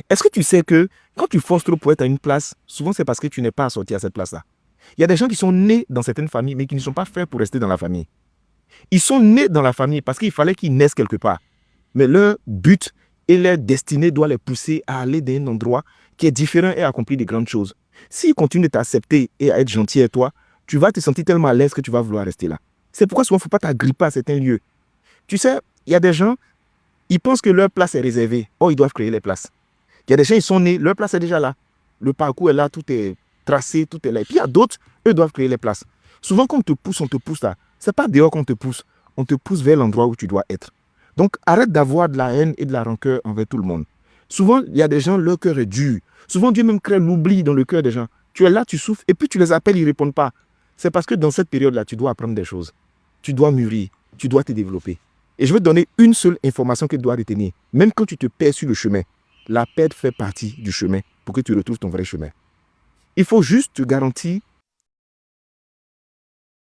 Est-ce que tu sais que quand tu forces trop pour être à une place, souvent c'est parce que tu n'es pas assorti à cette place-là. Il y a des gens qui sont nés dans certaines familles, mais qui ne sont pas faits pour rester dans la famille. Ils sont nés dans la famille parce qu'il fallait qu'ils naissent quelque part. Mais leur but et leur destinée doit les pousser à aller dans un endroit qui est différent et à accomplir de grandes choses. S'ils continuent de t'accepter et à être gentils avec toi, tu vas te sentir tellement à l'aise que tu vas vouloir rester là. C'est pourquoi souvent, il ne faut pas t'agripper à certains lieux. Tu sais, il y a des gens, ils pensent que leur place est réservée. Or, ils doivent créer les places. Il y a des gens, ils sont nés, leur place est déjà là. Le parcours est là, tout est tracé, tout est là. Et puis il y a d'autres, eux doivent créer les places. Souvent, quand on te pousse là. Ce n'est pas dehors qu'on te pousse. On te pousse vers l'endroit où tu dois être. Donc, arrête d'avoir de la haine et de la rancœur envers tout le monde. Souvent, il y a des gens, leur cœur est dur. Souvent, Dieu même crée l'oubli dans le cœur des gens. Tu es là, tu souffres, et puis tu les appelles, ils ne répondent pas. C'est parce que dans cette période-là, tu dois apprendre des choses. Tu dois mûrir, tu dois te développer. Et je vais te donner une seule information que tu dois retenir. Même quand tu te perds sur le chemin, la perte fait partie du chemin pour que tu retrouves ton vrai chemin. Il faut juste te garantir